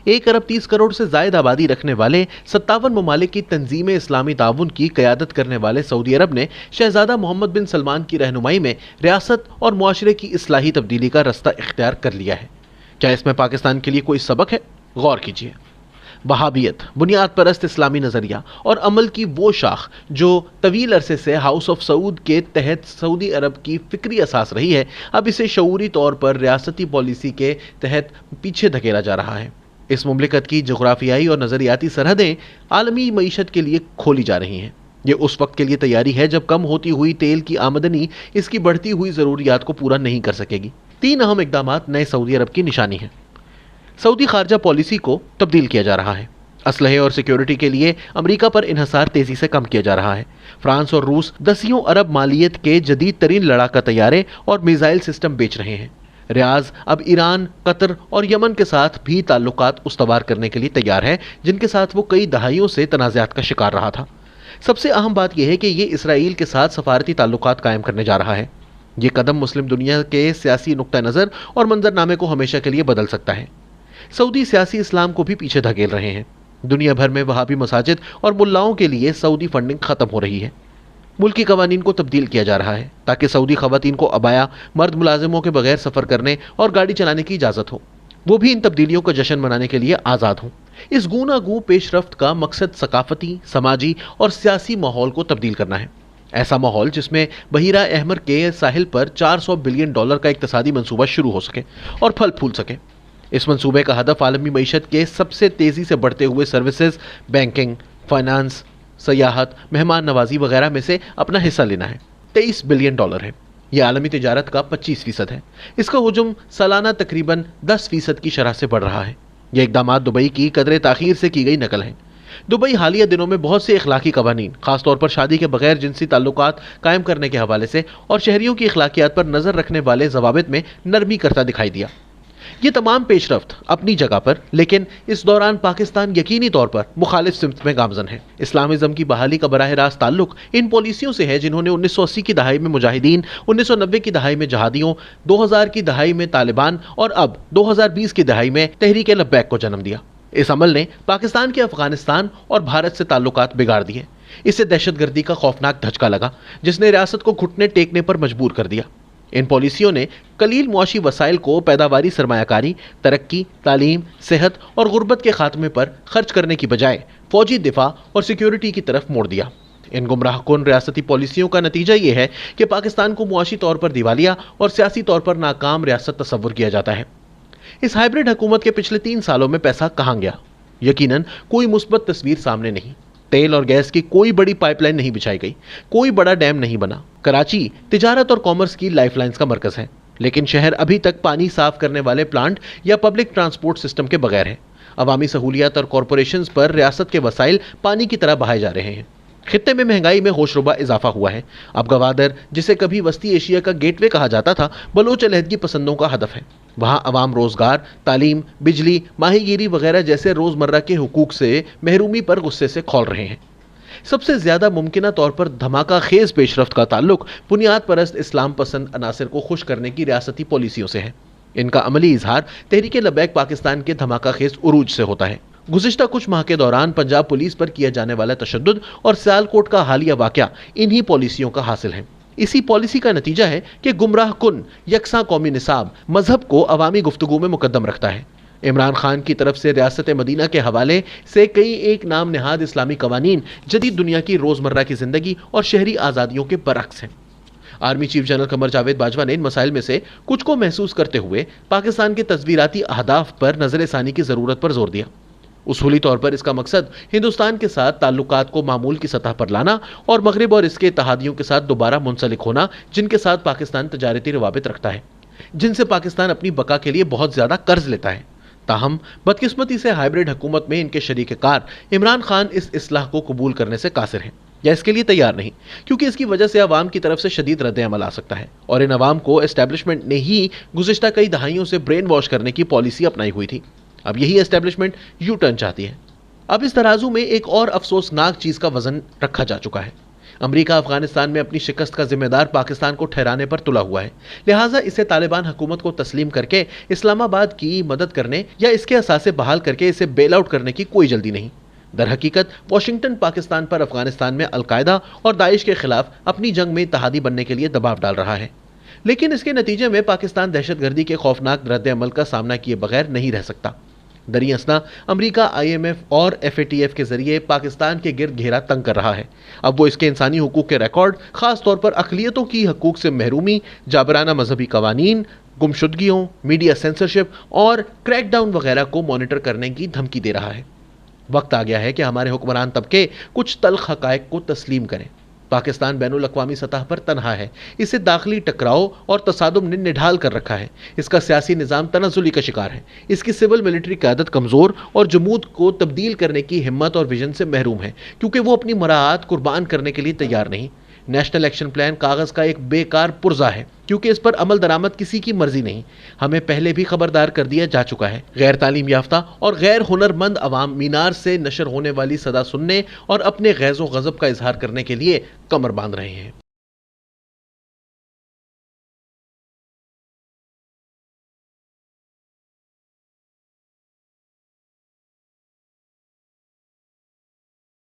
1 अरब 30 करोड़ से जायद आबादी रखने वाले 57 ममालिक की तंजीम इस्लामी ताउन की क़यादत करने वाले सऊदी अरब ने शहजादा मोहम्मद बिन सलमान की रहनुमाई में रियासत और मुआशरे की इस्लाही तब्दीली का रास्ता इख्तियार कर लिया है। क्या इसमें पाकिस्तान के लिए कोई सबक है? गौर कीजिए। वहाबियत, बुनियाद परस्त इस्लामी नज़रिया और अमल की वो शाख जो तवील अरसे से हाउस ऑफ सऊद के तहत सऊदी अरब की फिक्री असास रही है, अब इसे शऊरी तौर पर रियासती पॉलिसी के तहत पीछे धकेला जा रहा है। इस मुमलिकत की जोग्राफियाई और नज़रियाती सरहदें आलमी मईशत के लिए खोली जा रही हैं। ये उस वक्त के लिए तैयारी है जब कम होती हुई तेल की आमदनी इसकी बढ़ती हुई ज़रूरियात को पूरा नहीं कर सकेगी। 3 अहम इक़दामात नए सऊदी अरब की निशानी हैं। सऊदी खारजा पॉलिसी को तब्दील किया जा रहा है। असलहे और सिक्योरिटी के लिए अमेरिका पर इन्हसार तेज़ी से कम किया जा रहा है। फ्रांस और रूस दसियों अरब मालियत के जदीद तरीन लड़ाका तैयारे और मिसाइल सिस्टम बेच रहे हैं। रियाज अब ईरान, कतर और यमन के साथ भी ताल्लुकात उस्तवार करने के लिए तैयार है, जिनके साथ वो कई दहाइयों से तनाज़ात का शिकार रहा था। सबसे अहम बात यह है कि ये इसराइल के साथ सफारती ताल्लुकात कायम करने जा रहा है। ये कदम मुस्लिम दुनिया के सियासी नुक्ता नज़र और मंजरनामे को हमेशा के लिए बदल सकता है। सऊदी सियासी इस्लाम को भी पीछे धकेल रहे हैं। दुनिया भर में वहाबी मसाजिद और मुल्लाओं के लिए सऊदी फंडिंग ख़त्म हो रही है। मुल्की कवानीन को तब्दील किया जा रहा है ताकि सऊदी ख़वातीन को अबाया, मर्द मुलाजिमों के बगैर सफ़र करने और गाड़ी चलाने की इजाज़त हो। वो भी इन तब्दीलियों का जश्न मनाने के लिए आज़ाद हों। इस गूनागू पेशरफ्त का मकसद सकाफती, समाजी और सियासी माहौल को तब्दील करना है। ऐसा माहौल जिसमें बहीरा अहमर के साहिल पर $400 बिलियन का इक्तिसादी मंसूबा शुरू हो सके और फल फूल सके। इस मंसूबे का हदफ आलमी मईशत के सबसे तेज़ी से बढ़ते हुए सर्विसेज, बैंकिंग, फाइनेंस, सयाहत, मेहमान नवाजी वगैरह में से अपना हिस्सा लेना है। $23 बिलियन है। यह आलमी तिजारत का 25% है। इसका हुजूम सालाना तकरीबन 10% की शरह से बढ़ रहा है। यह इक़दामात दुबई की कदरे ताख़ीर से की गई नकल है। दुबई हालिया दिनों में बहुत से इखलाकी कवानीन, खासतौर पर शादी के बगैर जिनसी ताल्लुकात कायम करने के हवाले से और शहरियों की इखलाकियात पर नज़र रखने वाले ज़वाबित में नरमी करता दिखाई दिया। ये तमाम पेशरफ्त अपनी जगह पर, लेकिन इस दौरान पाकिस्तान यकीनी तौर पर मुखालिफ सिमत में गामजन है। इस्लामिज़म की बहाली का बराह रास्त ताल्लुक इन पॉलिसियों से है जिन्होंने 1980 की दहाई में मुजाहिदीन, 1990 की दहाई में जहादियों, 2000 की दहाई में तालिबान और अब 2020 की दहाई में तहरीक लब्बैक को जन्म दिया। इस अमल ने पाकिस्तान के अफगानिस्तान और भारत से ताल्लुकात बिगाड़ दिए। इससे दहशतगर्दी का खौफनाक धचका लगा जिसने रियासत को घुटने टेकने पर मजबूर कर दिया। इन पॉलिसियों ने कलील मुआशी वसाइल को पैदावारी सरमायाकारी, तरक्की, तालीम, सेहत और गुर्बत के खात्मे पर खर्च करने की बजाय फौजी दिफा और सिक्योरिटी की तरफ मोड़ दिया। इन गुमराहकुन रियासती पॉलिसियों का नतीजा ये है कि पाकिस्तान को मुआशी तौर पर दिवालिया और सियासी तौर पर नाकाम रियासत तस्वुर किया जाता है। इस हाइब्रिड हुकूमत के पिछले 3 सालों में पैसा कहाँ गया? यकीनन कोई मुस्बत तस्वीर सामने नहीं। तेल और गैस की कोई बड़ी पाइपलाइन नहीं बिछाई गई, कोई बड़ा डैम नहीं बना। कराची तिजारत और कॉमर्स की लाइफलाइंस का मरकज़ है, लेकिन शहर अभी तक पानी साफ करने वाले प्लांट या पब्लिक ट्रांसपोर्ट सिस्टम के बगैर है। अवामी सहूलियात और कॉरपोरेशंस पर रियासत के वसाइल पानी की तरह बहाए जा रहे हैं। खित्ते में महंगाई में होशरुबा इजाफा हुआ है। अब गवादर, जिसे कभी वस्ती एशिया का गेटवे कहा जाता था, बलोच अलहदगी पसंदों का हदफ है। वहाँ अवाम रोजगार, तालीम, बिजली, माहीगीरी वगैरह जैसे रोज़मर्रा के हुकूक से महरूमी पर गुस्से से खौल रहे हैं। सबसे ज़्यादा मुमकिना तौर पर धमाका खेज पेशरफ्त का ताल्लुक बुनियाद परस्त इस्लाम पसंद अनासर को खुश करने की रियासती पॉलिसियों से है। इनका अमली इजहार तहरीक लब्बैक पाकिस्तान के धमाका खेज उरूज से होता है। गुज़िश्ता कुछ माह के दौरान पंजाब पुलिस पर किया जाने वाला तशद्दुद और सियालकोट का हालिया वाक़या इन्हीं पॉलिसियों का हासिल है। इसी पॉलिसी का नतीजा है कि गुमराह कुन यकसा कौमी निसाब मजहब को अवामी गुफ्तगू में मुकद्दम रखता है। इमरान खान की तरफ से रियासत मदीना के हवाले से कई एक नाम नहाद इस्लामी कवानीन जदीद दुनिया की रोज़मर्रा की ज़िंदगी और शहरी आज़ादियों के बरक्स हैं। Army chief general Qamar Javed Bajwa ने इन मसाइल में से कुछ को महसूस करते हुए पाकिस्तान के तस्वीराती अहदाफ पर नज़र-ए-सानी की ज़रूरत पर जोर दिया। उसूली तौर पर इसका मकसद हिंदुस्तान के साथ ताल्लुकात को मामूल की सतह पर लाना और मगरिब और इसके इत्तेहादियों के साथ दोबारा मुंसलिक होना, जिनके साथ पाकिस्तान तजारती रवाबित रखता है, जिनसे पाकिस्तान अपनी बका के लिए बहुत ज़्यादा कर्ज लेता है। ताहम बदकिस्मती से हाइब्रिड हुकूमत में इनके शरीक-ए-कार इमरान खान इस इस्लाह को कबूल करने से कासिर हैं या इसके लिए तैयार नहीं, क्योंकि इसकी वजह से अवाम की तरफ से शदीद रद्द-ए-अमल आ सकता है और इन अवाम को एस्टेब्लिशमेंट ने ही गुज़िश्ता कई दहाइयों से ब्रेन वॉश करने की पॉलिसी अपनाई हुई थी। अब यही एस्टेब्लिशमेंट यू टर्न चाहती है। अब इस तराजू में एक और अफसोसनाक चीज़ का वजन रखा जा चुका है। امریکہ افغانستان میں اپنی شکست کا ذمہ دار پاکستان کو ٹھہرانے پر تلا ہوا ہے، لہٰذا اسے طالبان حکومت کو تسلیم کر کے اسلام آباد کی مدد کرنے یا اس کے اثاثے بحال کر کے اسے بیل آؤٹ کرنے کی کوئی جلدی نہیں۔ در حقیقت واشنگٹن پاکستان پر افغانستان میں القاعدہ اور داعش کے خلاف اپنی جنگ میں اتحادی بننے کے لیے دباؤ ڈال رہا ہے، لیکن اس کے نتیجے میں پاکستان دہشت گردی کے خوفناک رد عمل کا سامنا کیے بغیر نہیں رہ سکتا۔ دریں اثنا امریکہ IMF اور FATF کے ذریعے پاکستان کے گرد گھیرا تنگ کر رہا ہے۔ اب وہ اس کے انسانی حقوق کے ریکارڈ، خاص طور پر اقلیتوں کی حقوق سے محرومی، جابرانہ مذہبی قوانین، گمشدگیوں، میڈیا سینسرشپ اور کریک ڈاؤن وغیرہ کو مانیٹر کرنے کی دھمکی دے رہا ہے۔ وقت آ گیا ہے کہ ہمارے حکمران طبقے کچھ تلخ حقائق کو تسلیم کریں۔ پاکستان بین الاقوامی سطح پر تنہا ہے، اسے داخلی ٹکراؤ اور تصادم نے نڈھال کر رکھا ہے، اس کا سیاسی نظام تنزلی کا شکار ہے، اس کی سول ملٹری قیادت کمزور اور جمود کو تبدیل کرنے کی ہمت اور ویژن سے محروم ہے، کیونکہ وہ اپنی مراعات قربان کرنے کے لیے تیار نہیں۔ نیشنل ایکشن پلان کاغذ کا ایک بیکار پرزہ ہے، کیونکہ اس پر عمل درآمد کسی کی مرضی نہیں۔ ہمیں پہلے بھی خبردار کر دیا جا چکا ہے۔ غیر تعلیم یافتہ اور غیر ہنرمند عوام مینار سے نشر ہونے والی صدا سننے اور اپنے غیظ و غضب کا اظہار کرنے کے لیے کمر باندھ رہے ہیں۔